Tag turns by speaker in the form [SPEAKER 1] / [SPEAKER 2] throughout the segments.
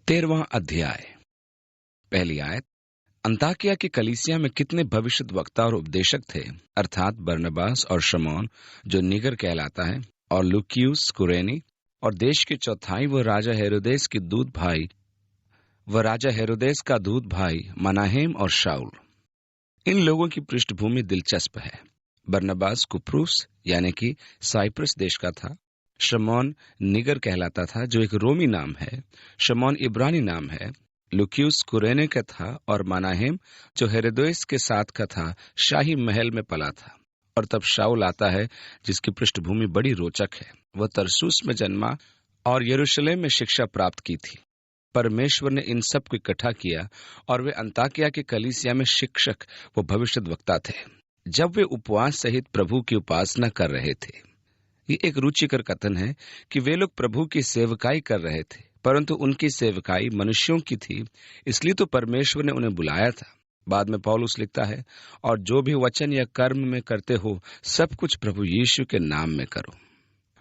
[SPEAKER 1] 13वां अध्याय। पहली आयत। अंताकिया की कलीसिया में कितने भविष्यद्वक्ता और उपदेशक थे, अर्थात बरनबास और शमौन जो नीगर कहलाता है, और लुकियुस कुरेनी, और देश के चौथाई व राजा हेरोदेस का दूत भाई मनाहेम और शाऊल। इन लोगों की पृष्ठभूमि दिलचस्प है। बरनबास कुप्रुस यानी कि साइप्रस देश का था। शमौन निगर कहलाता था जो एक रोमी नाम है। शमौन इब्रानी नाम है। लुकियुस कुरेने का था और मनाहेम जो हेरोदेस के साथ का था शाही महल में पला था। और तब शाऊल आता है जिसकी पृष्ठभूमि बड़ी रोचक है। वह तरसुस में जन्मा और यरूशलेम में शिक्षा प्राप्त की थी। परमेश्वर ने इन सब को इकट्ठा किया और वे अंताकिया के कलीसिया में शिक्षक व भविष्यद्वक्ता थे। जब वे उपवास सहित प्रभु की उपासना कर रहे थे, ये एक रुचिकर कथन है कि वे लोग प्रभु की सेवकाई कर रहे थे, परंतु उनकी सेवकाई मनुष्यों की थी, इसलिए तो परमेश्वर ने उन्हें बुलाया था। बाद में पौलुस लिखता है, और जो भी वचन या कर्म में करते हो, सब कुछ प्रभु यीशु के नाम में करो।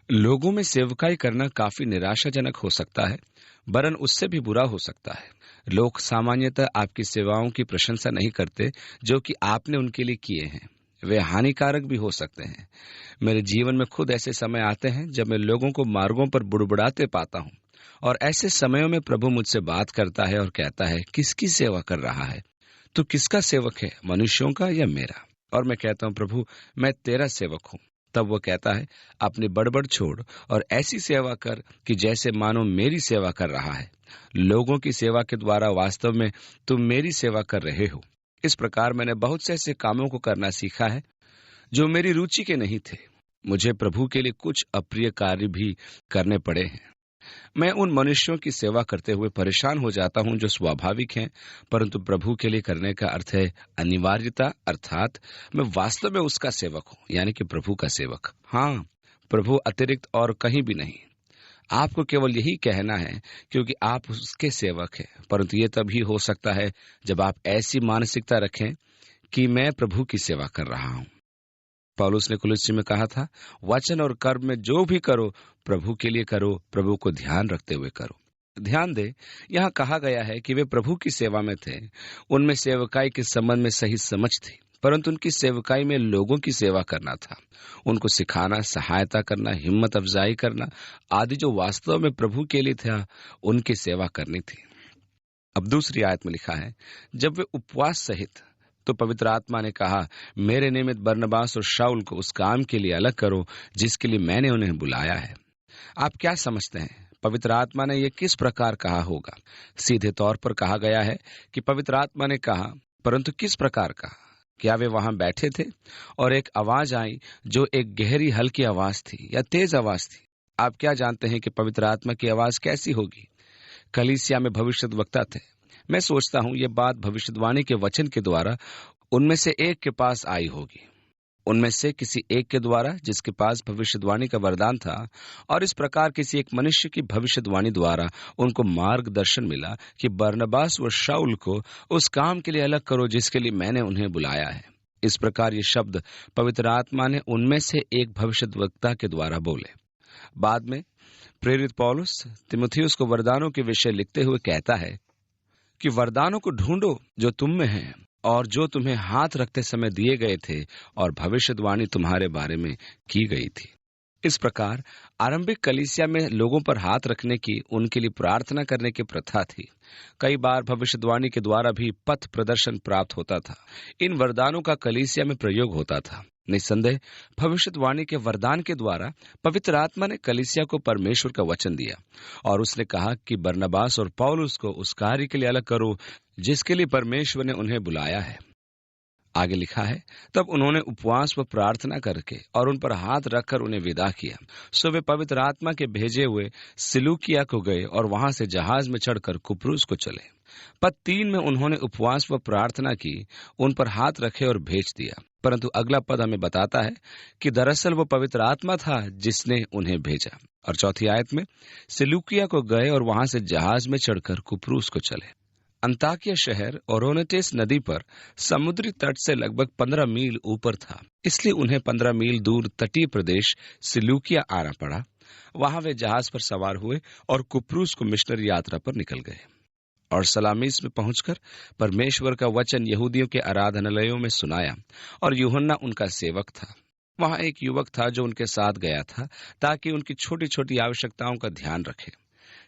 [SPEAKER 1] लोगों में सेवकाई करना काफी निराशाजनक हो सकता है, वरन उससे भी बुरा हो सकता है। लोग सामान्यतः आपकी सेवाओं की प्रशंसा नहीं करते जो कि आपने उनके लिए किए हैं। वे हानिकारक भी हो सकते हैं। मेरे जीवन में खुद ऐसे समय आते हैं जब मैं लोगों को मार्गों पर बुड़बुड़ाते पाता हूँ, और ऐसे समयों में प्रभु मुझसे बात करता है और कहता है, किसकी सेवा कर रहा है? तू किसका सेवक है, मनुष्यों का या मेरा? और मैं कहता हूँ, प्रभु मैं तेरा सेवक हूँ। तब वो कहता है, अपनी बड़बड़ छोड़ और ऐसी सेवा कर कि जैसे मानो मेरी सेवा कर रहा है। लोगों की सेवा के द्वारा वास्तव में तुम मेरी सेवा कर रहे हो। इस प्रकार मैंने बहुत से ऐसे कामों को करना सीखा है जो मेरी रुचि के नहीं थे। मुझे प्रभु के लिए कुछ अप्रिय कार्य भी करने पड़े हैं। मैं उन मनुष्यों की सेवा करते हुए परेशान हो जाता हूं जो स्वाभाविक हैं, परंतु प्रभु के लिए करने का अर्थ है अनिवार्यता, अर्थात मैं वास्तव में उसका सेवक हूं, यानी कि प्रभु का सेवक। हाँ, प्रभु अतिरिक्त और कहीं भी नहीं। आपको केवल यही कहना है क्योंकि आप उसके सेवक हैं, परंतु ये तभी हो सकता है जब आप ऐसी मानसिकता रखें कि मैं प्रभु की सेवा कर रहा हूं। पौलुस ने कुलुस्सी में कहा था, वचन और कर्म में जो भी करो प्रभु के लिए करो, प्रभु को ध्यान रखते हुए करो। ध्यान दे, यहाँ कहा गया है कि वे प्रभु की सेवा में थे। उनमें सेवकाई के संबंध में सही समझ थी, परंतु उनकी सेवकाई में लोगों की सेवा करना था, उनको सिखाना, सहायता करना, हिम्मत अफजाई करना आदि जो वास्तव में प्रभु के लिए था, उनकी सेवा करनी थी। अब दूसरी आयत में लिखा है, जब वे उपवास सहित, तो पवित्र आत्मा ने कहा, मेरे निमित्त बरनबास और शाऊल को उस काम के लिए अलग करो जिसके लिए मैंने उन्हें बुलाया है। आप क्या समझते हैं, पवित्र आत्मा ने यह किस प्रकार कहा होगा? सीधे तौर पर कहा गया है कि पवित्र आत्मा ने कहा, परंतु किस प्रकार कहा? क्या वे वहां बैठे थे और एक आवाज आई जो एक गहरी हल्की आवाज थी या तेज आवाज थी? आप क्या जानते हैं कि पवित्र आत्मा की आवाज कैसी होगी? कलीसिया में भविष्यद्वक्ता थे। मैं सोचता हूं यह बात भविष्यवाणी के वचन के द्वारा उनमें से एक के पास आई होगी, उनमें से किसी एक के द्वारा जिसके पास भविष्यवाणी का वरदान था, और इस प्रकार किसी एक मनुष्य की भविष्यवाणी द्वारा उनको मार्गदर्शन मिला कि बरनबास व शाऊल को उस काम के लिए अलग करो जिसके लिए मैंने उन्हें बुलाया है। इस प्रकार ये शब्द पवित्र आत्मा ने उनमें से एक भविष्यद्वक्ता के द्वारा बोले। बाद में प्रेरित पौलुस तीमुथियुस को वरदानों के विषय लिखते हुए कहता है कि वरदानों को ढूंढो जो तुम में हैं और जो तुम्हें हाथ रखते समय दिए गए थे, और भविष्यवाणी तुम्हारे बारे में की गई थी। इस प्रकार आरंभिक कलीसिया में लोगों पर हाथ रखने की, उनके लिए प्रार्थना करने की प्रथा थी। कई बार भविष्यवाणी के द्वारा भी पथ प्रदर्शन प्राप्त होता था। इन वरदानों का कलीसिया में प्रयोग होता था। निस्संदेह भविष्यवाणी के वरदान के द्वारा पवित्र आत्मा ने कलीसिया को परमेश्वर का वचन दिया, और उसने कहा कि बरनबास और पौलुस को उस कार्य के लिए अलग करो जिसके लिए परमेश्वर ने उन्हें बुलाया है। आगे लिखा है, तब उन्होंने उपवास व प्रार्थना करके और उन पर हाथ रखकर उन्हें विदा किया। सो वे पवित्र आत्मा के भेजे हुए सिलूकिया को गए और वहां से जहाज में चढ़कर कुप्रुस को चले। पद 3 में उन्होंने उपवास व प्रार्थना की, उन पर हाथ रखे और भेज दिया। परंतु अगला पद हमें बताता है कि दरअसल वो पवित्र आत्मा था जिसने उन्हें भेजा। और चौथी आयत में सिलूकिया को गए और वहां से जहाज में चढ़कर कुप्रुस को चले। अंताकिया शहर ओरोनेटेस नदी पर समुद्री तट से लगभग 15 मील ऊपर था, इसलिए उन्हें 15 मील दूर तटीय प्रदेश सिलूकिया आना पड़ा। वहां वे जहाज पर सवार हुए और कुप्रुस को मिशनरी यात्रा पर निकल गए। और सलामीस में पहुंचकर परमेश्वर का वचन यहूदियों के आराधनालयों में सुनाया। और यूहन्ना उनका सेवक था। वहां एक युवक था जो उनके साथ गया था ताकि उनकी छोटी छोटी आवश्यकताओं का ध्यान रखे।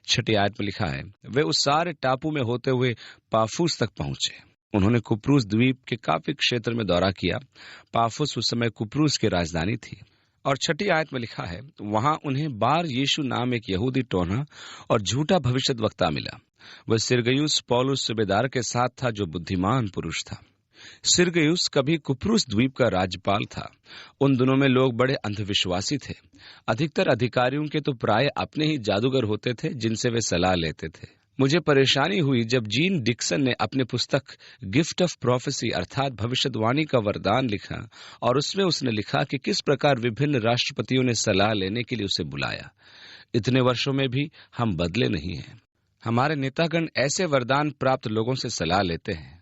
[SPEAKER 1] 6 आयत में लिखा है, वे उस सारे टापू में होते हुए पाफुस तक पहुंचे। उन्होंने कुप्रूस द्वीप के काफी क्षेत्र में दौरा किया। पाफुस उस समय कुप्रूस की राजधानी थी। और 6 आयत में लिखा है, वहां उन्हें बार यीशु नाम एक यहूदी टोना और झूठा भविष्यद्वक्ता मिला। वह सिरगयुस पौलुस सूबेदार के साथ था, जो बुद्धिमान पुरुष था। सिरगयुस कभी कुप्रूस द्वीप का राज्यपाल था। उन दिनों में लोग बड़े अंधविश्वासी थे। अधिकतर अधिकारियों के तो प्राय अपने ही जादूगर होते थे जिनसे वे सलाह लेते थे। मुझे परेशानी हुई जब जीन डिक्सन ने अपनी पुस्तक गिफ्ट ऑफ प्रोफेसी अर्थात भविष्यवाणी का वरदान लिखा, और उसमें उसने लिखा कि किस प्रकार विभिन्न राष्ट्रपतियों ने सलाह लेने के लिए उसे बुलाया। इतने वर्षों में भी हम बदले नहीं हैं। हमारे नेतागण ऐसे वरदान प्राप्त लोगों से सलाह लेते हैं।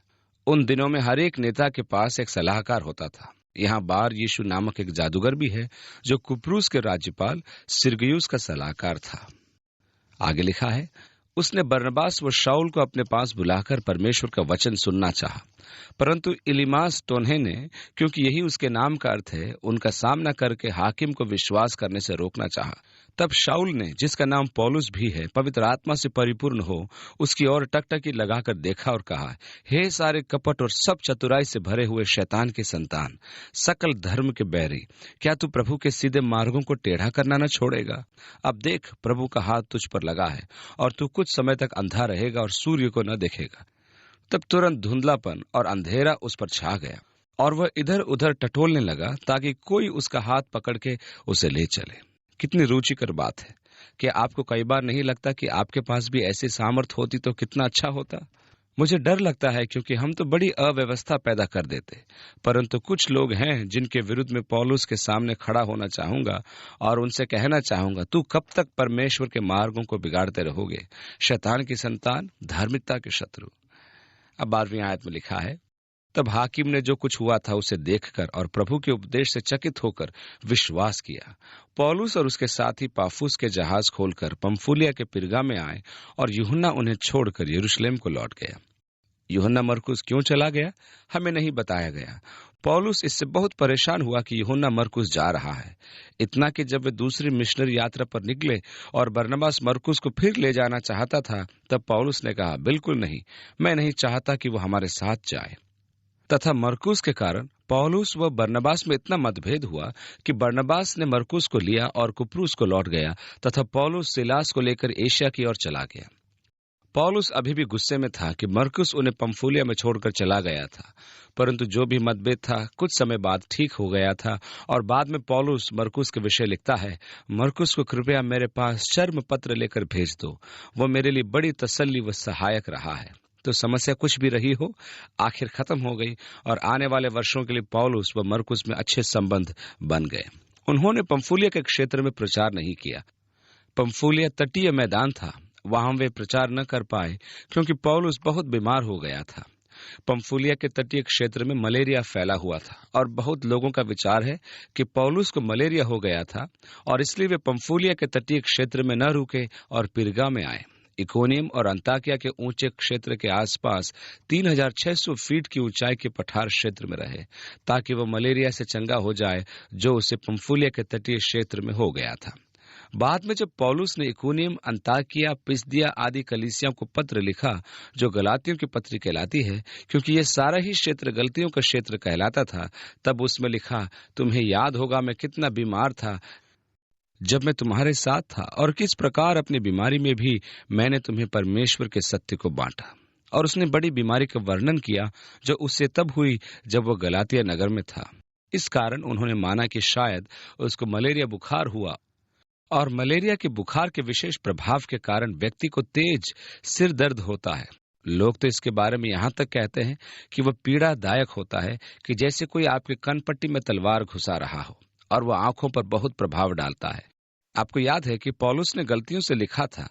[SPEAKER 1] उन दिनों में हर एक नेता के पास एक सलाहकार होता था। यहाँ बार यीशु नामक एक जादूगर भी है जो कुप्रूस के राज्यपाल सिरगयुस का सलाहकार था। आगे लिखा है, उसने बरनबास व शाऊल को अपने पास बुलाकर परमेश्वर का वचन सुनना चाहा, परंतु इलीमास टोन्हे ने, क्योंकि यही उसके नाम का अर्थ है, उनका सामना करके हाकिम को विश्वास करने से रोकना चाहा। तब शाऊल ने, जिसका नाम पौलुस भी है, पवित्र आत्मा से परिपूर्ण हो उसकी ओर टकटकी लगाकर देखा और कहा, हे सारे कपट और सब चतुराई से भरे हुए शैतान के संतान, सकल धर्म के बैरी, क्या तू प्रभु के सीधे मार्गों को टेढ़ा करना न छोड़ेगा? अब देख, प्रभु का हाथ तुझ पर लगा है और तू कुछ समय तक अंधा रहेगा और सूर्य को न देखेगा। तब तुरंत धुंधलापन और अंधेरा उस पर छा गया और वह इधर उधर टटोलने लगा ताकि कोई उसका हाथ पकड़ के उसे ले चले। कितनी रुचिकर बात है। क्या आपको कई बार नहीं लगता कि आपके पास भी ऐसी सामर्थ होती तो कितना अच्छा होता? मुझे डर लगता है क्योंकि हम तो बड़ी अव्यवस्था पैदा कर देते, परंतु कुछ लोग हैं जिनके विरुद्ध में पौलुस के सामने खड़ा होना चाहूंगा और उनसे कहना चाहूंगा, तू कब तक परमेश्वर के मार्गों को बिगाड़ते रहोगे, शैतान की संतान, धार्मिकता के शत्रु। अब 12वीं आयत में लिखा है, तब हाकिम ने जो कुछ हुआ था उसे देखकर और प्रभु के उपदेश से चकित होकर विश्वास किया। पौलुस और उसके साथी पाफुस के जहाज खोलकर पंफूलिया के पिरगा में आए और यूहन्ना उन्हें छोड़कर यरूशलेम को लौट गया। यूहन्ना मरकुस क्यों चला गया, हमें नहीं बताया गया। पौलुस इससे बहुत परेशान हुआ कि यूहन्ना मरकुस जा रहा है। इतना कि जब वे दूसरी मिशनरी यात्रा पर निकले और बरनबास मरकुस को फिर ले जाना चाहता था, तब पौलुस ने कहा, बिल्कुल नहीं, मैं नहीं चाहता कि वो हमारे साथ जाए। तथा मरकुस के कारण पौलुस व बरनबास में इतना मतभेद हुआ कि बरनबास ने मरकुस को लिया और कुप्रूस को लौट गया तथा पौलुस सिलास को लेकर एशिया की ओर चला गया। पौलुस अभी भी गुस्से में था कि मरकुस उन्हें पंफूलिया में छोड़कर चला गया था, परंतु जो भी मतभेद था कुछ समय बाद ठीक हो गया था। और बाद में पौलुस मरकुस के विषय लिखता है, मरकुस को कृपया मेरे पास चर्म पत्र लेकर भेज दो, वो मेरे लिए बड़ी तसल्ली व सहायक रहा है। तो समस्या कुछ भी रही हो, आखिर खत्म हो गई और आने वाले वर्षों के लिए पौलुस व मरकुस में अच्छे संबंध बन गए। उन्होंने पंफूलिया के क्षेत्र में प्रचार नहीं किया। पंफूलिया तटीय मैदान था, वहां वे प्रचार न कर पाए क्योंकि पौलुस बहुत बीमार हो गया था। पंफूलिया के तटीय क्षेत्र में मलेरिया फैला हुआ था और बहुत लोगों का विचार है कि पौलुस को मलेरिया हो गया था और इसलिए वे पंफूलिया के तटीय क्षेत्र में न रुके और पिरगा में आए। इकोनियम और अंताकिया के ऊंचे क्षेत्र के आसपास 3600 फीट की ऊंचाई के पठार क्षेत्र में रहे ताकि वह मलेरिया से चंगा हो जाए जो उसे पंफूलिया के तटीय क्षेत्र में हो गया था। बाद में जब पौलुस ने इकोनियम, अंताकिया, पिसदिया आदि कलीसियाओं को पत्र लिखा जो गलातियों की पत्री कहलाती है, क्योंकि यह सारा ही क्षेत्र गलतियों का क्षेत्र कहलाता था, तब उसमें लिखा, तुम्हें याद होगा मैं कितना बीमार था जब मैं तुम्हारे साथ था और किस प्रकार अपनी बीमारी में भी मैंने तुम्हें परमेश्वर के सत्य को बांटा। और उसने बड़ी बीमारी का वर्णन किया जो उससे तब हुई जब वह गलातिया नगर में था। इस कारण उन्होंने माना कि शायद उसको मलेरिया बुखार हुआ और मलेरिया के बुखार के विशेष प्रभाव के कारण व्यक्ति को तेज सिर दर्द होता है। लोग तो इसके बारे में यहाँ तक कहते हैं कि वह पीड़ादायक होता है कि जैसे कोई आपके कनपट्टी में तलवार घुसा रहा हो और वह आंखों पर बहुत प्रभाव डालता है। आपको याद है कि पौलुस ने गलतियों से लिखा था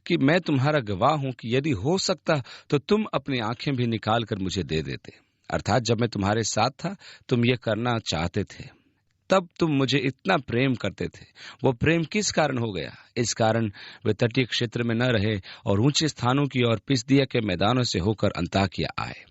[SPEAKER 1] कि मैं तुम्हारा गवाह हूं कि यदि हो सकता तो तुम अपनी आंखें भी निकाल कर मुझे दे देते, अर्थात जब मैं तुम्हारे साथ था तुम ये करना चाहते थे। तब तुम मुझे इतना प्रेम करते थे। वो प्रेम किस कारण हो गया? इस कारण वे तटीय क्षेत्र में न रहे और ऊंचे स्थानों की ओर पिसदिया के मैदानों से होकर अंताकिया आए।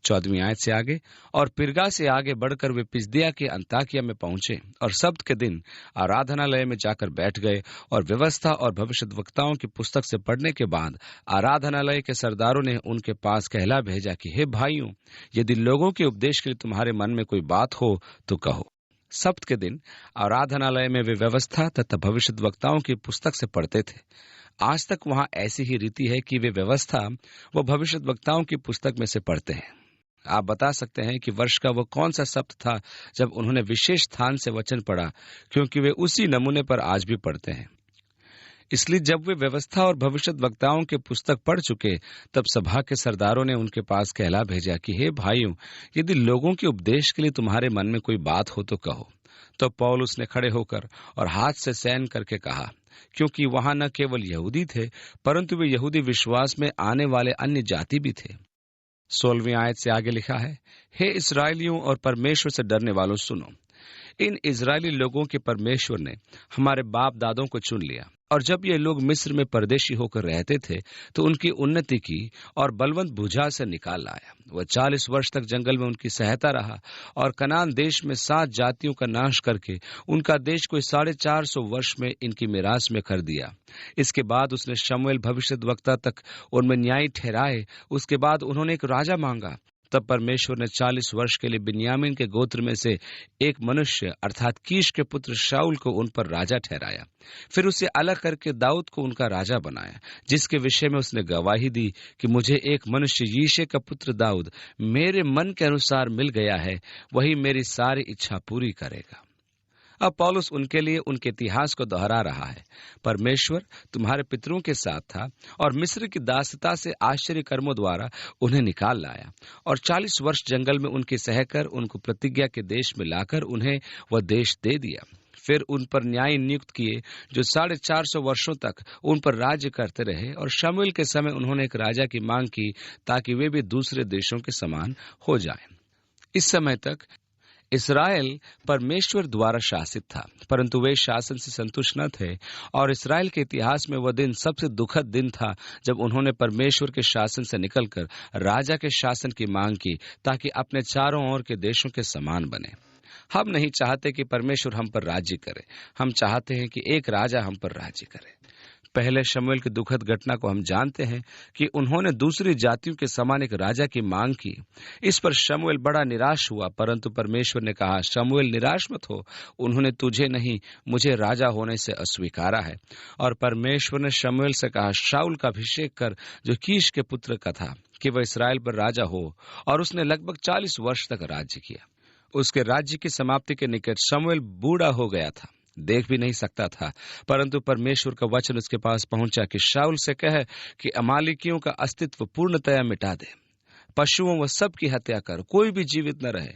[SPEAKER 1] 14वीं आयत से आगे, और पिरगा से आगे बढ़कर वे पिसदिया के अंताकिया में पहुंचे और सब्त के दिन आराधनालय में जाकर बैठ गए और व्यवस्था और भविष्यद्वक्ताओं की पुस्तक से पढ़ने के बाद आराधनालय के सरदारों ने उनके पास कहला भेजा कि हे भाइयों, यदि लोगों के उपदेश के लिए तुम्हारे मन में कोई बात हो तो कहो। सब्त के दिन आराधनालय में वे व्यवस्था तथा भविष्यद्वक्ताओं की पुस्तक से पढ़ते थे। आज तक वहां ऐसी ही रीति है कि वे व्यवस्था व भविष्यद्वक्ताओं की पुस्तक में से पढ़ते हैं। आप बता सकते हैं कि वर्ष का वो कौन सा सप्त था जब उन्होंने विशेष स्थान से वचन पढ़ा, क्योंकि वे उसी नमूने पर आज भी पढ़ते हैं। इसलिए जब वे व्यवस्था और भविष्यद्वक्ताओं की पुस्तक पढ़ चुके, तब सभा के सरदारों ने उनके पास कहला भेजा कि हे भाइयों, यदि लोगों के उपदेश के लिए तुम्हारे मन में कोई बात हो तो कहो। तो पौलुस ने खड़े होकर और हाथ से सैन करके कहा, क्योंकि वहां न केवल यहूदी थे, परंतु वे यहूदी विश्वास में आने वाले अन्य जाति भी थे। 16वीं आयत से आगे लिखा है, हे इस्राएलियों और परमेश्वर से डरने वालों, सुनो। इन इजरायली लोगों के परमेश्वर ने हमारे बाप दादों को चुन लिया, और जब ये लोग मिस्र में परदेशी होकर रहते थे तो उनकी उन्नति की और बलवंत भुजा से निकाल लाया। वह 40 वर्ष तक जंगल में उनकी सहायता रहा और कनान देश में 7 जातियों का नाश करके उनका देश कोई 450 वर्ष में इनकी मिरास में कर दिया। इसके बाद उसने शमूएल भविष्यद्वक्ता तक उनमें न्याय ठहराए। उसके बाद उन्होंने एक राजा मांगा। तब परमेश्वर ने 40 वर्ष के लिए बिन्यामीन के गोत्र में से एक मनुष्य अर्थात कीश के पुत्र शाऊल को उन पर राजा ठहराया। फिर उसे अलग करके दाऊद को उनका राजा बनाया, जिसके विषय में उसने गवाही दी कि मुझे एक मनुष्य यीशे का पुत्र दाऊद मेरे मन के अनुसार मिल गया है, वही मेरी सारी इच्छा पूरी करेगा। अब पौलुस उनके लिए उनके इतिहास को दोहरा रहा है। परमेश्वर तुम्हारे पितरों के साथ था और मिस्र की दासता से आश्चर्य कर्मों द्वारा उन्हें निकाल लाया और 40 वर्ष जंगल में उनके सहकर उनको प्रतिज्ञा के देश में लाकर उन्हें वह देश दे दिया। फिर उन पर न्याय नियुक्त किए जो 450 वर्षों तक उन पर राज्य करते रहे, और शमूएल के समय उन्होंने एक राजा की मांग की ताकि वे भी दूसरे देशों के समान हो जाएं। इस समय तक इस्राएल परमेश्वर द्वारा शासित था, परंतु वे शासन से संतुष्ट न थे, और इस्राएल के इतिहास में वह दिन सबसे दुखद दिन था जब उन्होंने परमेश्वर के शासन से निकलकर राजा के शासन की मांग की ताकि अपने चारों ओर के देशों के समान बने। हम नहीं चाहते कि परमेश्वर हम पर राज्य करे, हम चाहते हैं कि एक राजा हम पर राज्य करे। पहले शमूएल की दुखद घटना को हम जानते हैं कि उन्होंने दूसरी जातियों के समान एक राजा की मांग की। इस पर शमूएल बड़ा निराश हुआ, परंतु परमेश्वर ने कहा, शमूएल निराश मत हो, उन्होंने तुझे नहीं मुझे राजा होने से अस्वीकारा है। और परमेश्वर ने शमूएल से कहा, शाऊल का अभिषेक कर जो कीश के पुत्र का था, कि वह इसराइल पर राजा हो। और उसने लगभग 40 वर्ष तक राज्य किया। उसके राज्य की समाप्ति के निकट शमूएल बूढ़ा हो गया था, देख भी नहीं सकता था, परंतु परमेश्वर का वचन उसके पास पहुंचा कि शाऊल से कहे कि अमालेकियों का अस्तित्व पूर्णतया मिटा दे, पशुओं व सब की हत्या कर, कोई भी जीवित न रहे।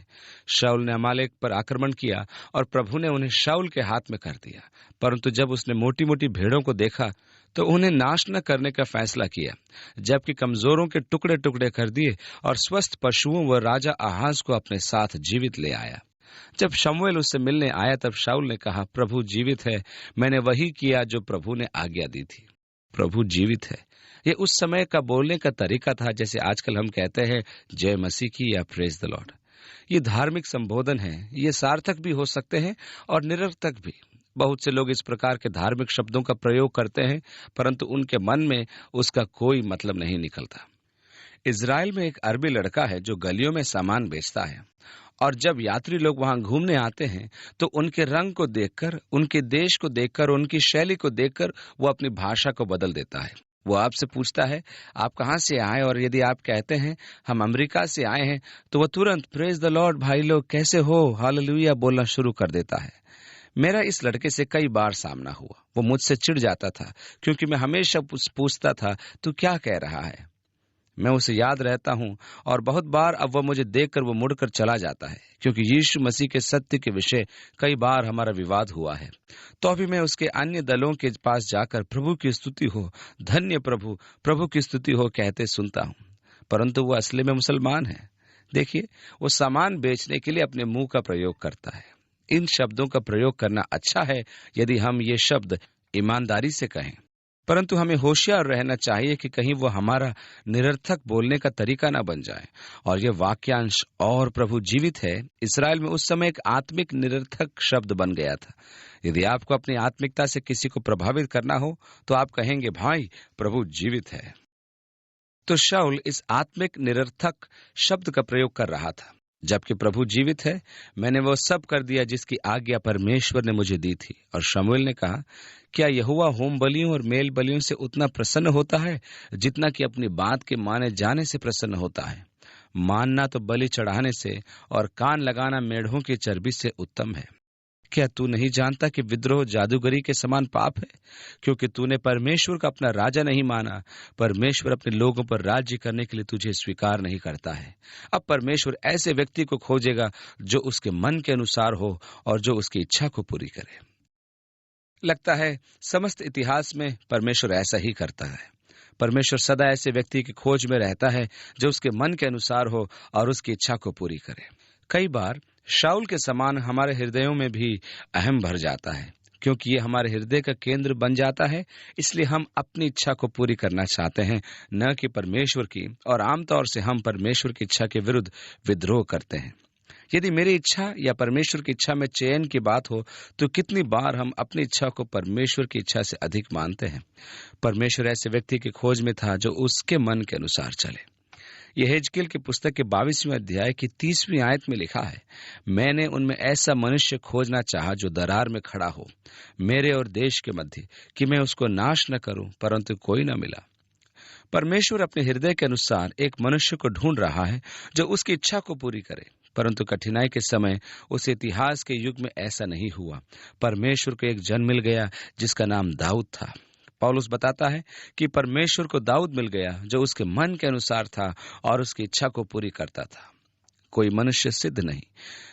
[SPEAKER 1] शाऊल ने अमालेक पर आक्रमण किया और प्रभु ने उन्हें शाऊल के हाथ में कर दिया। परंतु जब उसने मोटी मोटी भेड़ों को देखा तो उन्हें नाश न करने का फैसला किया, जबकि कमजोरों के टुकड़े टुकड़े कर दिए और स्वस्थ पशुओं व राजा आहाज को अपने साथ जीवित ले आया। जब शमूएल उससे मिलने आया तब शाऊल ने कहा, प्रभु जीवित है, मैंने वही किया जो प्रभु ने आज्ञा दी थी। प्रभु जीवित है, ये उस समय का बोलने का तरीका था, जैसे आजकल हम कहते हैं जय मसीह की या प्रेज द लॉर्ड। ये धार्मिक संबोधन है, ये सार्थक भी हो सकते हैं और निरर्थक भी। बहुत से लोग इस प्रकार के धार्मिक शब्दों का प्रयोग करते हैं, परंतु उनके मन में उसका कोई मतलब नहीं निकलता। इजराइल में एक अरबी लड़का है जो गलियों में सामान बेचता है, और जब यात्री लोग वहां घूमने आते हैं तो उनके रंग को देखकर, उनके देश को देखकर, उनकी शैली को देखकर वो अपनी भाषा को बदल देता है। वो आपसे पूछता है, आप कहां से आए? और यदि आप कहते हैं हम अमेरिका से आए हैं, तो वह तुरंत प्रेज द लॉर्ड भाई लोग कैसे हो, हालेलुया बोलना शुरू कर देता है। मेरा इस लड़के से कई बार सामना हुआ। वो मुझसे चिढ़ जाता था क्योंकि मैं हमेशा पूछता था तू क्या कह रहा है। मैं उसे याद रहता हूं, और बहुत बार अब वह मुझे देखकर वो मुड़कर चला जाता है, क्योंकि यीशु मसीह के सत्य के विषय कई बार हमारा विवाद हुआ है। तो अभी मैं उसके अन्य दलों के पास जाकर प्रभु की स्तुति हो, धन्य प्रभु, प्रभु की स्तुति हो कहते सुनता हूं, परंतु वो असली में मुसलमान है। देखिए, वो सामान बेचने के लिए अपने मुंह का प्रयोग करता है। इन शब्दों का प्रयोग करना अच्छा है यदि हम ये शब्द ईमानदारी से कहें, परंतु हमें होशियार रहना चाहिए कि कहीं वो हमारा निरर्थक बोलने का तरीका ना बन जाए। और ये वाक्यांश और प्रभु जीवित है इस्राएल में उस समय एक आत्मिक निरर्थक शब्द बन गया था। यदि आपको अपनी आत्मिकता से किसी को प्रभावित करना हो तो आप कहेंगे, भाई प्रभु जीवित है। तो शाऊल इस आत्मिक निरर्थक शब्द का प्रयोग कर रहा था, जबकि प्रभु जीवित है। मैंने वो सब कर दिया जिसकी आज्ञा परमेश्वर ने मुझे दी थी। और शमूएल ने कहा, क्या यहोवा होम बलियों और मेल बलियों से उतना प्रसन्न होता है जितना कि अपनी बात के माने जाने से प्रसन्न होता है? मानना तो बलि चढ़ाने से और कान लगाना मेढ़ों की चर्बी से उत्तम है। क्या तू नहीं जानता कि विद्रोह जादूगरी के समान पाप है? क्योंकि तूने परमेश्वर का अपना राजा नहीं माना। परमेश्वर अपने लोगों पर राज्य करने के लिए तुझे स्वीकार नहीं करता है। अब परमेश्वर ऐसे व्यक्ति को खोजेगा जो उसके मन के अनुसार हो और जो उसकी इच्छा को पूरी करे। लगता है समस्त इतिहास में परमेश्वर ऐसा ही करता है। परमेश्वर सदा ऐसे व्यक्ति की खोज में रहता है जो उसके मन के अनुसार हो और उसकी इच्छा को पूरी करे। कई बार शाऊल के समान हमारे हृदयों में भी अहम भर जाता है, क्योंकि ये हमारे हृदय का केंद्र बन जाता है। इसलिए हम अपनी इच्छा को पूरी करना चाहते हैं, न कि परमेश्वर की, और आमतौर से हम परमेश्वर की इच्छा के विरुद्ध विद्रोह करते हैं। यदि मेरी इच्छा या परमेश्वर की इच्छा में चयन की बात हो तो कितनी बार हम अपनी इच्छा को परमेश्वर की इच्छा से अधिक मानते हैं। परमेश्वर ऐसे व्यक्ति की खोज में था जो उसके मन के अनुसार चले। यहेजकेल की पुस्तक के 22वें अध्याय की 30वीं आयत में लिखा है, मैंने उनमें ऐसा मनुष्य खोजना चाहा जो दरार में खड़ा हो मेरे और देश के मध्य, कि मैं उसको नाश न करूं, परंतु कोई न मिला। परमेश्वर अपने हृदय के अनुसार एक मनुष्य को ढूंढ रहा है जो उसकी इच्छा को पूरी करे, परंतु कठिनाई के समय उस इतिहास के युग में ऐसा नहीं हुआ। परमेश्वर को एक जन मिल गया जिसका नाम दाऊद था। पौलुस बताता है कि परमेश्वर को दाऊद मिल गया जो उसके मन के अनुसार था और उसकी इच्छा को पूरी करता था। कोई मनुष्य सिद्ध नहीं।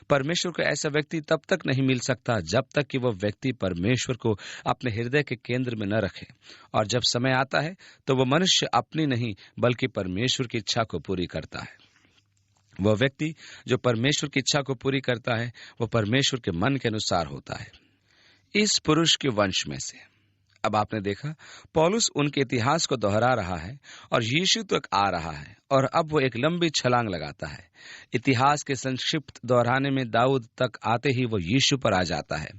[SPEAKER 1] परमेश्वर को ऐसा व्यक्ति तब तक नहीं मिल सकता जब तक कि वह व्यक्ति परमेश्वर को अपने हृदय के केंद्र में न रखे। और जब समय आता है तो वह मनुष्य अपनी नहीं बल्कि परमेश्वर की इच्छा को पूरी करता है। वह व्यक्ति जो परमेश्वर की इच्छा को पूरी करता है वह परमेश्वर के मन के अनुसार होता है। इस पुरुष के वंश में से, अब आपने देखा, पौलुस उनके इतिहास को दोहरा रहा है और यीशु तक आ रहा है, और अब वो एक लंबी छलांग लगाता है। इतिहास के संक्षिप्त दोहराने में दाऊद तक आते ही वो यीशु पर आ जाता है,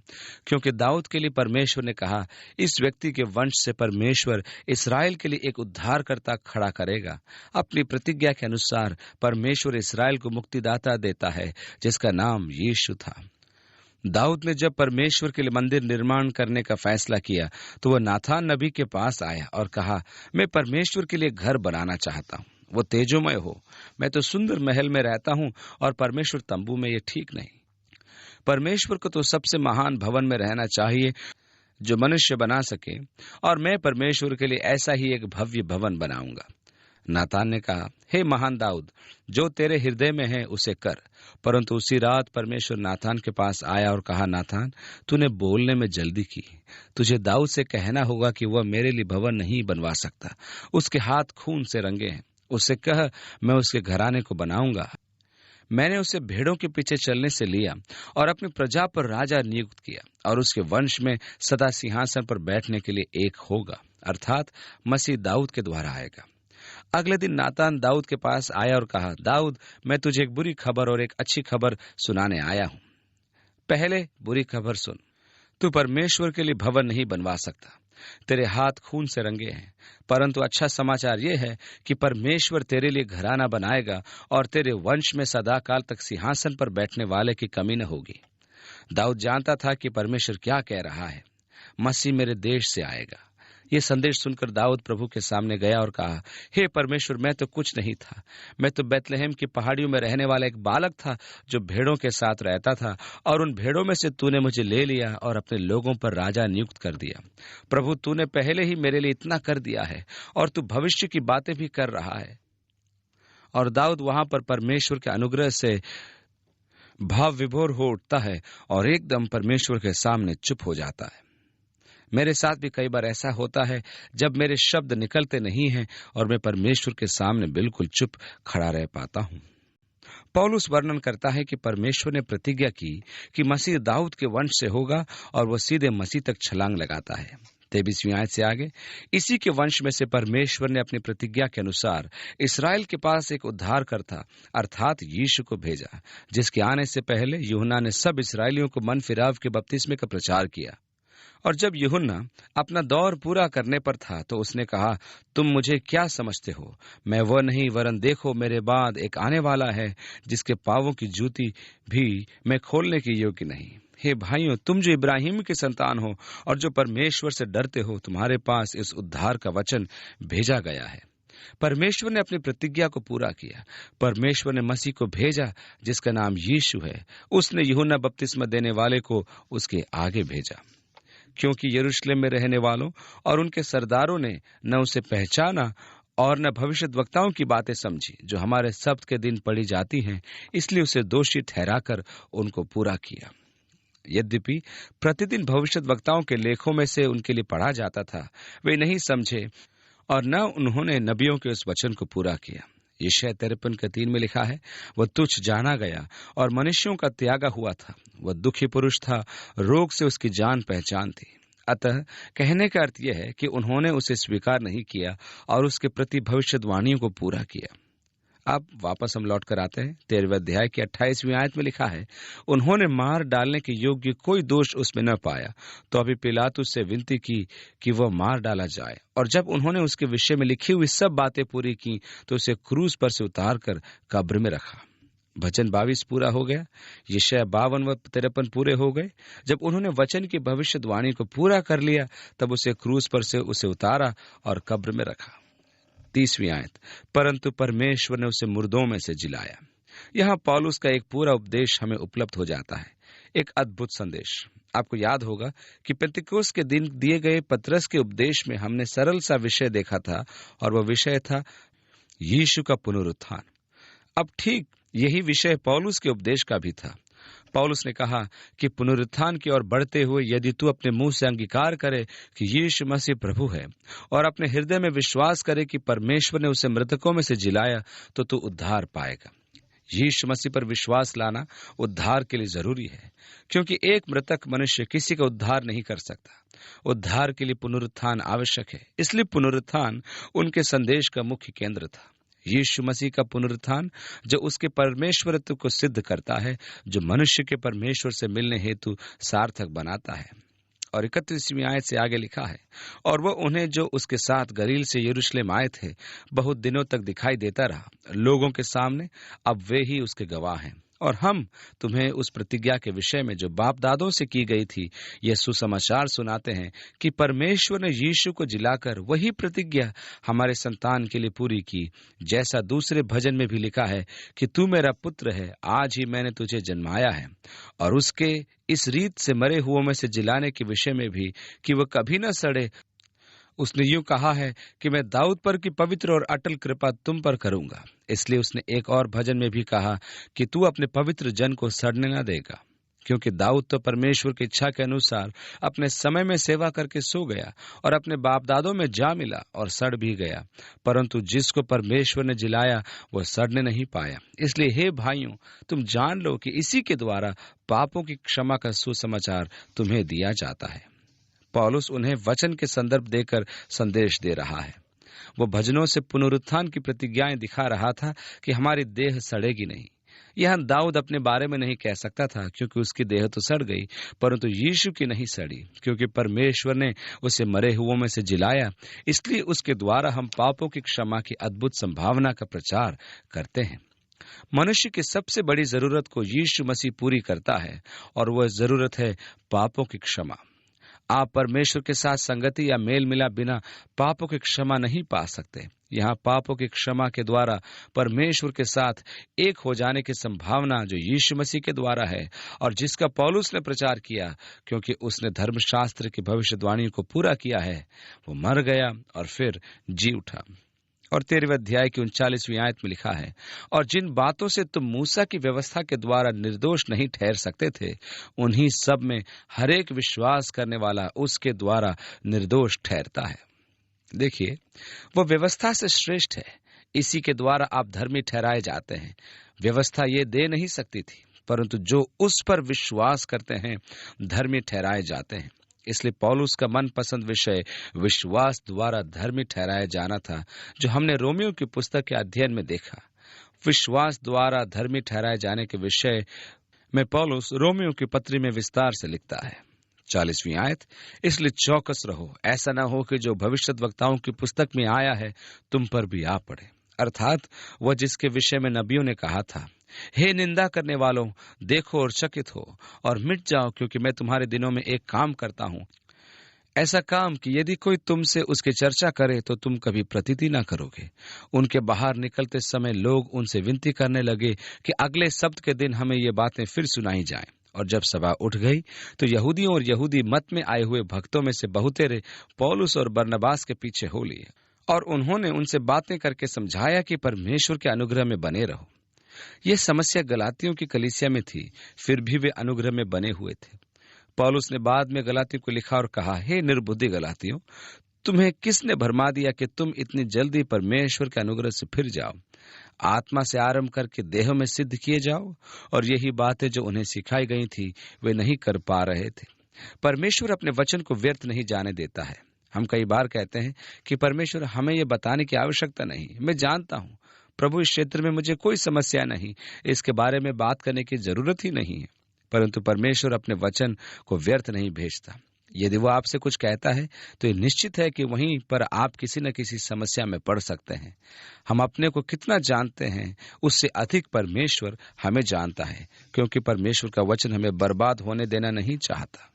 [SPEAKER 1] क्योंकि दाऊद के लिए परमेश्वर ने कहा, इस व्यक्ति के वंश से परमेश्वर इस्राएल के लिए एक उद्धारकर्ता खड़ा करेगा। अपनी प्रतिज्ञा के अनुसार परमेश्वर इस्राएल को मुक्तिदाता देता है जिसका नाम यीशु था। दाऊद ने जब परमेश्वर के लिए मंदिर निर्माण करने का फैसला किया तो वह नाथान नबी के पास आया और कहा, मैं परमेश्वर के लिए घर बनाना चाहता हूँ, वो तेजोमय हो। मैं तो सुंदर महल में रहता हूँ और परमेश्वर तंबू में, ये ठीक नहीं। परमेश्वर को तो सबसे महान भवन में रहना चाहिए जो मनुष्य बना सके, और मैं परमेश्वर के लिए ऐसा ही एक भव्य भवन बनाऊंगा। नातान ने कहा, हे महान दाऊद, जो तेरे हृदय में है उसे कर। परंतु उसी रात परमेश्वर नातान के पास आया और कहा, नातान, तूने बोलने में जल्दी की। तुझे दाऊद से कहना होगा कि वह मेरे लिए भवन नहीं बनवा सकता। उसके हाथ खून से रंगे हैं। उससे कह, मैं उसके घराने को बनाऊंगा। मैंने उसे भेड़ों के पीछे चलने से लिया और अपनी प्रजा पर राजा नियुक्त किया, और उसके वंश में सदा सिंहासन पर बैठने के लिए एक होगा, अर्थात मसीह दाऊद के द्वारा आएगा। अगले दिन नातान दाऊद के पास आया और कहा, दाऊद, मैं तुझे एक बुरी खबर और एक अच्छी खबर सुनाने आया हूं। पहले बुरी खबर सुन। तू परमेश्वर के लिए भवन नहीं बनवा सकता। तेरे हाथ खून से रंगे हैं। परंतु अच्छा समाचार यह है कि परमेश्वर तेरे लिए घराना बनाएगा और तेरे वंश में सदाकाल तक सिंहासन पर बैठने वाले की कमी न होगी। दाऊद जानता था कि परमेश्वर क्या कह रहा है, मसीह मेरे देश से आएगा। ये संदेश सुनकर दाऊद प्रभु के सामने गया और कहा, हे परमेश्वर, मैं तो कुछ नहीं था। मैं तो बैतलहम की पहाड़ियों में रहने वाला एक बालक था जो भेड़ों के साथ रहता था, और उन भेड़ों में से तूने मुझे ले लिया और अपने लोगों पर राजा नियुक्त कर दिया। प्रभु, तूने पहले ही मेरे लिए इतना कर दिया है और तू भविष्य की बातें भी कर रहा है। और दाऊद वहां पर परमेश्वर के अनुग्रह से भाव विभोर हो उठता है और एकदम परमेश्वर के सामने चुप हो जाता है। मेरे साथ भी कई बार ऐसा होता है जब मेरे शब्द निकलते नहीं हैं और मैं परमेश्वर के सामने बिल्कुल चुप खड़ा रह पाता हूं। पौलुस वर्णन करता है कि परमेश्वर ने प्रतिज्ञा की कि मसीह दाऊद के वंश से होगा और वह सीधे मसीह तक छलांग लगाता है। 23वीं आयत से आगे, इसी के वंश में से परमेश्वर ने अपनी प्रतिज्ञा के अनुसार इसराइल के पास एक उद्धारकर्ता अर्थात यीशु को भेजा, जिसके आने से पहले यूहन्ना ने सब इसराइलियों को मन फिराव के बपतिस्मे का प्रचार किया। और जब यूहन्ना अपना दौर पूरा करने पर था तो उसने कहा, तुम मुझे क्या समझते हो? मैं वह नहीं, वरन देखो मेरे बाद एक आने वाला है जिसके पांवों की जूती भी मैं खोलने के योग्य नहीं। हे भाइयों, तुम जो इब्राहिम के संतान हो और जो परमेश्वर से डरते हो, तुम्हारे पास इस उद्धार का वचन भेजा गया है। परमेश्वर ने अपनी प्रतिज्ञा को पूरा किया। परमेश्वर ने मसीह को भेजा जिसका नाम यीशु है। उसने यूहन्ना बपतिस्मा देने वाले को उसके आगे भेजा, क्योंकि यरूशलेम में रहने वालों और उनके सरदारों ने न उसे पहचाना और न भविष्यद्वक्ताओं की बातें समझी जो हमारे सब्त के दिन पढ़ी जाती हैं, इसलिए उसे दोषी ठहराकर उनको पूरा किया। यद्यपि प्रतिदिन भविष्यद्वक्ताओं के लेखों में से उनके लिए पढ़ा जाता था, वे नहीं समझे और न उन्होंने नबियों के उस वचन को पूरा किया। यशायाह 53:3 में लिखा है, वह तुच्छ जाना गया और मनुष्यों का त्यागा हुआ था। वह दुखी पुरुष था, रोग से उसकी जान पहचान थी। अतः कहने का अर्थ यह है कि उन्होंने उसे स्वीकार नहीं किया और उसके प्रति भविष्यवाणियों को पूरा किया। अब वापस हम लौट कर आते हैं। 13वें अध्याय की 28वीं आयत में लिखा है, उन्होंने मार डालने के योग्य कोई दोष उसमें न पाया, तो अभी पिलातुस से विनती की कि वह मार डाला जाए। और जब उन्होंने उसके विषय में लिखी हुई सब बातें पूरी की तो उसे क्रूस पर से उतार कर कब्र में रखा। वचन 22 पूरा हो गया। यशायाह 52 व 53 पूरे हो गए। जब उन्होंने वचन की भविष्यवाणी को पूरा कर लिया, तब उसे क्रूस पर से उसे उतारा और कब्र में रखा। 30वीं आयत, परंतु परमेश्वर ने उसे मुर्दों में से जिलाया। यहाँ पौलुस का एक पूरा उपदेश हमें उपलब्ध हो जाता है, एक अद्भुत संदेश। आपको याद होगा कि पेंतिकोस्त के दिन दिए गए पतरस के उपदेश में हमने सरल सा विषय देखा था और वह विषय था यीशु का पुनरुत्थान। अब ठीक यही विषय पौलुस के उपदेश का भी था। पौलुस ने कहा कि पुनरुत्थान की ओर बढ़ते हुए यदि तू अपने मुंह से अंगीकार करे कि यीशु मसीह प्रभु है और अपने हृदय में विश्वास करे कि परमेश्वर ने उसे मृतकों में से जिलाया, तो तू उद्धार पाएगा। यीशु मसीह पर विश्वास लाना उद्धार के लिए जरूरी है, क्योंकि एक मृतक मनुष्य किसी का उद्धार नहीं कर सकता। उद्धार के लिए पुनरुत्थान आवश्यक है, इसलिए पुनरुत्थान उनके संदेश का मुख्य केंद्र था। यीशु मसीह का पुनरुत्थान जो उसके परमेश्वरत्व को सिद्ध करता है, जो मनुष्य के परमेश्वर से मिलने हेतु सार्थक बनाता है। और 31वीं आयत से आगे लिखा है, और वह उन्हें जो उसके साथ गलील से यरूशलेम आए थे बहुत दिनों तक दिखाई देता रहा लोगों के सामने। अब वे ही उसके गवाह हैं। और हम तुम्हें उस प्रतिज्ञा के विषय में जो बाप दादों से की गई थी यह सुसमाचार सुनाते हैं कि परमेश्वर ने यीशु को जिलाकर वही प्रतिज्ञा हमारे संतान के लिए पूरी की, जैसा दूसरे भजन में भी लिखा है कि तू मेरा पुत्र है, आज ही मैंने तुझे जन्माया है। और उसके इस रीत से मरे हुओं में से जिलाने के विषय में भी कि वह कभी न सड़े, उसने यूं कहा है कि मैं दाऊद पर की पवित्र और अटल कृपा तुम पर करूंगा। इसलिए उसने एक और भजन में भी कहा कि तू अपने पवित्र जन को सड़ने न देगा, क्योंकि दाऊद तो परमेश्वर की इच्छा के अनुसार अपने समय में सेवा करके सो गया और अपने बाप दादों में जा मिला और सड़ भी गया, परंतु जिसको परमेश्वर ने जिलाया वह सड़ने नहीं पाया। इसलिए हे भाइयों, तुम जान लो कि इसी के द्वारा पापों की क्षमा का सुसमाचार तुम्हें दिया जाता है। पौलुस उन्हें वचन के संदर्भ देकर संदेश दे रहा है। वो भजनों से पुनरुत्थान की प्रतिज्ञाएं दिखा रहा था कि हमारी देह सड़ेगी नहीं। यह दाऊद अपने बारे में नहीं कह सकता था, क्योंकि उसकी देह तो सड़ गई, परंतु यीशु की नहीं सड़ी, क्योंकि परमेश्वर ने उसे मरे हुओं में से जिलाया। इसलिए उसके द्वारा हम पापों की क्षमा की अद्भुत संभावना का प्रचार करते हैं। मनुष्य की सबसे बड़ी जरूरत को यीशु मसीह पूरी करता है, और वह जरूरत है पापों की क्षमा। आप परमेश्वर के साथ संगति या मेल मिला बिना पापों की क्षमा नहीं पा सकते। यहाँ पापों की क्षमा के द्वारा परमेश्वर के साथ एक हो जाने की संभावना जो यीशु मसीह के द्वारा है और जिसका पौलुस ने प्रचार किया, क्योंकि उसने धर्मशास्त्र की भविष्यवाणी को पूरा किया है। वो मर गया और फिर जी उठा। और 13वें अध्याय की 39वीं आयत में लिखा है, और जिन बातों से तुम मूसा की व्यवस्था के द्वारा निर्दोष नहीं ठहर सकते थे, उन्हीं सब में हरेक विश्वास करने वाला उसके द्वारा निर्दोष ठहरता है। देखिए, वो व्यवस्था से श्रेष्ठ है, इसी के द्वारा आप धर्मी ठहराए जाते हैं। व्यवस्था ये दे नहीं सकती थी, परंतु जो उस पर विश्वास करते हैं धर्मी ठहराए जाते हैं। इसलिए पौलुस का मनपसंद विषय विश्वास द्वारा धर्मी ठहराया जाना था, जो हमने रोमियो की पुस्तक के अध्ययन में देखा। विश्वास द्वारा धर्मी ठहराए जाने के विषय में पौलुस रोमियो की पत्री में विस्तार से लिखता है। 40वीं आयत, इसलिए चौकस रहो, ऐसा न हो कि जो भविष्यद्वक्ताओं की पुस्तक में आया है तुम पर भी आ पड़े। अर्थात वह जिसके विषय में नबियों ने कहा था, हे निंदा करने वालों, देखो और चकित हो और मिट जाओ, क्योंकि मैं तुम्हारे दिनों में एक काम करता हूं, ऐसा काम कि यदि कोई तुमसे उसकी चर्चा करे तो तुम कभी प्रतीति न करोगे। उनके बाहर निकलते समय लोग उनसे विनती करने लगे कि अगले सब्त के दिन हमें ये बातें फिर सुनाई जाएं। और जब सभा उठ गई तो यहूदियों और यहूदी मत में आए हुए भक्तों में से बहुतेरे पौलुस और बरनबास के पीछे हो लिए, और उन्होंने उनसे बातें करके समझाया कि परमेश्वर के अनुग्रह में बने रहो। ये समस्या गलातियों की कलीसिया में थी, फिर भी वे अनुग्रह में बने हुए थे। पौलुस ने बाद में गलातियों को लिखा और कहा, हे निर्बुद्धि गलातियों, तुम्हें किसने भरमा दिया कि तुम इतनी जल्दी परमेश्वर के अनुग्रह से फिर जाओ? आत्मा से आरंभ करके देह में सिद्ध किए जाओ। और यही बातें जो उन्हें सिखाई गई थी वे नहीं कर पा रहे थे। परमेश्वर अपने वचन को व्यर्थ नहीं जाने देता है। हम कई बार कहते हैं कि परमेश्वर हमें ये बताने की आवश्यकता नहीं, मैं जानता हूँ प्रभु, इस क्षेत्र में मुझे कोई समस्या नहीं, इसके बारे में बात करने की जरूरत ही नहीं है। परंतु परमेश्वर अपने वचन को व्यर्थ नहीं भेजता। यदि वो आपसे कुछ कहता है तो ये निश्चित है कि वहीं पर आप किसी न किसी समस्या में पड़ सकते हैं। हम अपने को कितना जानते हैं उससे अधिक परमेश्वर हमें जानता है, क्योंकि परमेश्वर का वचन हमें बर्बाद होने देना नहीं चाहता।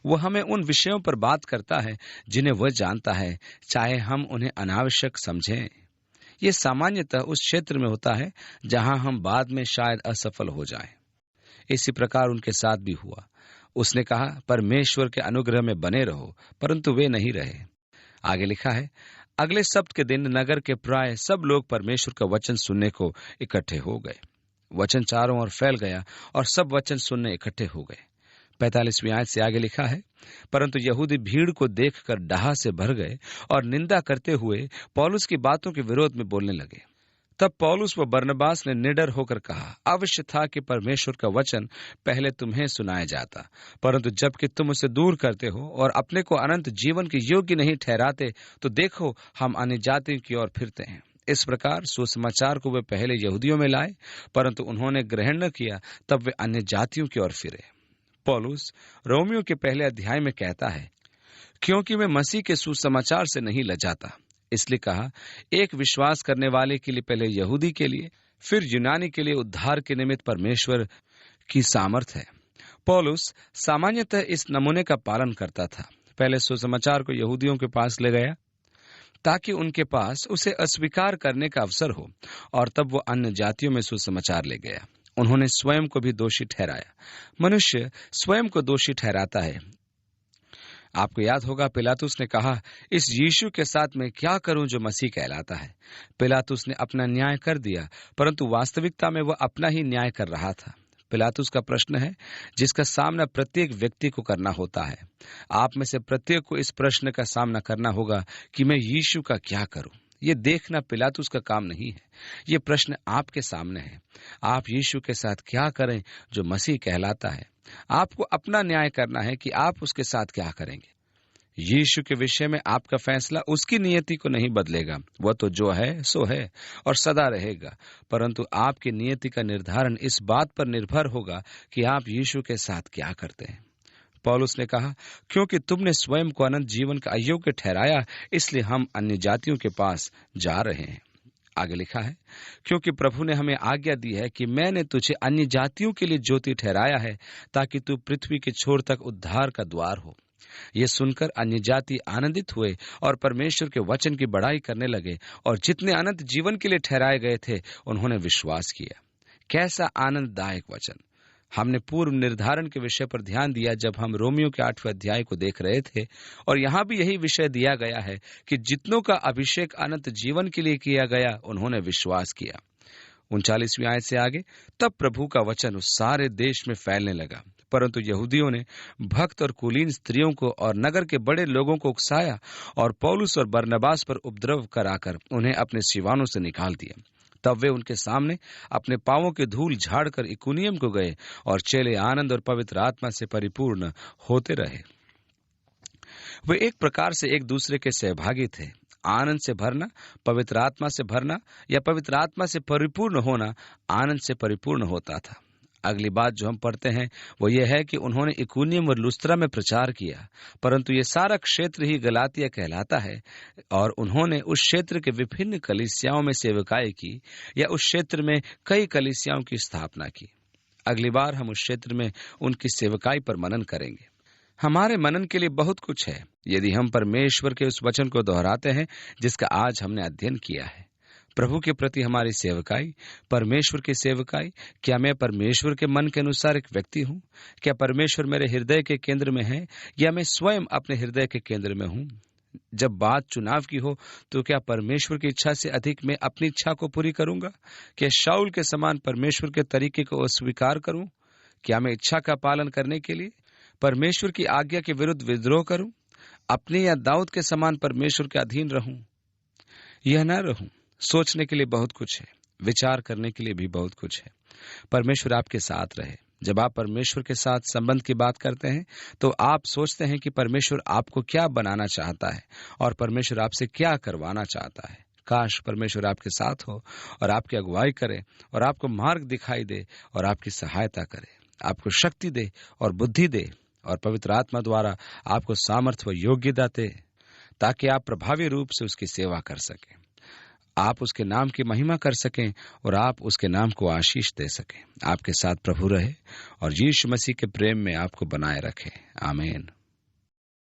[SPEAKER 1] वो हमें उन विषयों पर बात करता है जिन्हें वह जानता है, चाहे हम उन्हें अनावश्यक समझें। ये सामान्यतः उस क्षेत्र में होता है जहां हम बाद में शायद असफल हो जाएं। इसी प्रकार उनके साथ भी हुआ। उसने कहा, परमेश्वर के अनुग्रह में बने रहो, परंतु वे नहीं रहे। आगे लिखा है, अगले सप्त के दिन नगर के प्राय सब लोग परमेश्वर का वचन सुनने को इकट्ठे हो गए। वचन चारों ओर फैल गया और सब वचन सुनने इकट्ठे हो गए। 45वीं आयत से आगे लिखा है, परंतु यहूदी भीड़ को देखकर डाह से भर गए और निंदा करते हुए पौलुस की बातों के विरोध में बोलने लगे। तब पौलुस व बरनबास ने निडर होकर कहा, अवश्य था कि परमेश्वर का वचन पहले तुम्हें सुनाया जाता, परंतु जबकि तुम उसे दूर करते हो और अपने को अनंत जीवन के योग्य नहीं ठहराते, तो देखो हम अन्य जातियों की ओर फिरते हैं। इस प्रकार सुसमाचार को वे पहले यहूदियों में लाए, परंतु उन्होंने ग्रहण न किया, तब वे अन्य जातियों की ओर फिरे। पौलुस रोमियो के पहले अध्याय में कहता है, क्योंकि मैं मसीह के सुसमाचार से नहीं लजाता। इसलिए कहा, एक विश्वास करने वाले के लिए पहले यहूदी के लिए फिर यूनानी के लिए उद्धार के निमित्त परमेश्वर की सामर्थ है। पौलुस सामान्यतः इस नमूने का पालन करता था। पहले सुसमाचार को यहूदियों के पास ले गया ताकि उनके पास उसे अस्वीकार करने का अवसर हो, और तब वो अन्य जातियों में सुसमाचार ले गया। उन्होंने स्वयं को भी दोषी ठहराया। मनुष्य स्वयं को दोषी ठहराता है। आपको याद होगा, पिलातुस ने कहा, इस यीशु के साथ मैं क्या करूं जो मसीह कहलाता है। पिलातुस ने अपना न्याय कर दिया, परंतु वास्तविकता में वह अपना ही न्याय कर रहा था। पिलातुस का प्रश्न है जिसका सामना प्रत्येक व्यक्ति को करना होता है। आप में से प्रत्येक को इस प्रश्न का सामना करना होगा कि मैं यीशु का क्या करूं। ये देखना पिलातुस का काम नहीं है। ये प्रश्न आपके सामने है। आप यीशु के साथ क्या करें जो मसीह कहलाता है। आपको अपना न्याय करना है कि आप उसके साथ क्या करेंगे। यीशु के विषय में आपका फैसला उसकी नियति को नहीं बदलेगा। वह तो जो है सो है और सदा रहेगा, परंतु आपकी नियति का निर्धारण इस बात पर निर्भर होगा कि आप यीशु के साथ क्या करते हैं। पौलुस ने कहा, क्योंकि तुमने स्वयं को अनंत जीवन का अयोग्य ठहराया, इसलिए हम अन्य जातियों के पास जा रहे हैं। आगे लिखा है, क्योंकि प्रभु ने हमें आज्ञा दी है कि मैंने तुझे अन्य जातियों के लिए ज्योति ठहराया है, ताकि तू पृथ्वी के छोर तक उद्धार का द्वार हो। ये सुनकर अन्य जाति आनंदित हुए और परमेश्वर के वचन की बड़ाई करने लगे, और जितने अनंत जीवन के लिए ठहराए गए थे उन्होंने विश्वास किया। कैसा आनंददायक वचन! हमने पूर्व निर्धारण के विषय पर ध्यान दिया जब हम रोमियो के 8वें अध्याय को देख रहे थे, और यहाँ भी यही विषय दिया गया है कि जितनों का अभिषेक अनंत जीवन के लिए किया गया उन्होंने विश्वास किया। 39वीं आयत से आगे, तब प्रभु का वचन उस सारे देश में फैलने लगा। परंतु यहूदियों ने भक्त और कुलीन स्त्रियों को और नगर के बड़े लोगों को उकसाया और पौलुस और बरनबास पर उपद्रव कराकर उन्हें अपने सिवानों से निकाल दिया। तब वे उनके सामने अपने पांवों की धूल झाड़कर इकुनियम को गए और चेले आनंद और पवित्र आत्मा से परिपूर्ण होते रहे। वे एक प्रकार से एक दूसरे के सहभागी थे। आनंद से भरना, पवित्र आत्मा से भरना या पवित्र आत्मा से परिपूर्ण होना आनंद से परिपूर्ण होता था। अगली बात जो हम पढ़ते हैं वो ये है कि उन्होंने इकुनियम और लुस्त्रा में प्रचार किया, परंतु ये सारा क्षेत्र ही गलातिया कहलाता है और उन्होंने उस क्षेत्र के विभिन्न कलीसियाओं में सेवकाई की या उस क्षेत्र में कई कलीसियाओं की स्थापना की। अगली बार हम उस क्षेत्र में उनकी सेवकाई पर मनन करेंगे। हमारे मनन के लिए बहुत कुछ है यदि हम परमेश्वर के उस वचन को दोहराते हैं जिसका आज हमने अध्ययन किया है। प्रभु के प्रति हमारी सेवकाई, परमेश्वर की सेवकाई। क्या मैं परमेश्वर के मन के अनुसार एक व्यक्ति हूँ? क्या परमेश्वर मेरे हृदय के केंद्र में है या मैं स्वयं अपने हृदय के केंद्र में हूँ? जब बात चुनाव की हो तो क्या परमेश्वर की इच्छा से अधिक मैं अपनी इच्छा को पूरी करूंगा? क्या शाऊल के समान परमेश्वर के तरीके को अस्वीकार करूं? क्या मैं इच्छा का पालन करने के लिए परमेश्वर की आज्ञा के विरुद्ध विद्रोह करूं? अपने या दाऊद के समान परमेश्वर के अधीन रहूं? यह न रहूं। सोचने के लिए बहुत कुछ है, विचार करने के लिए भी बहुत कुछ है। परमेश्वर आपके साथ रहे। जब आप परमेश्वर के साथ संबंध की बात करते हैं तो आप सोचते हैं कि परमेश्वर आपको क्या बनाना चाहता है और परमेश्वर आपसे क्या करवाना चाहता है। काश परमेश्वर आपके साथ हो और आपकी अगुवाई करे और आपको मार्ग दिखाई दे और आपकी सहायता करे, आपको शक्ति दे और बुद्धि दे और पवित्र आत्मा द्वारा आपको सामर्थ्य व योग्यता दे ताकि आप प्रभावी रूप से उसकी सेवा कर सकें, आप उसके नाम की महिमा कर सकें और आप उसके नाम को आशीष दे सकें। आपके साथ प्रभु रहे और यीशु मसीह के प्रेम में आपको बनाए रखे। आमीन।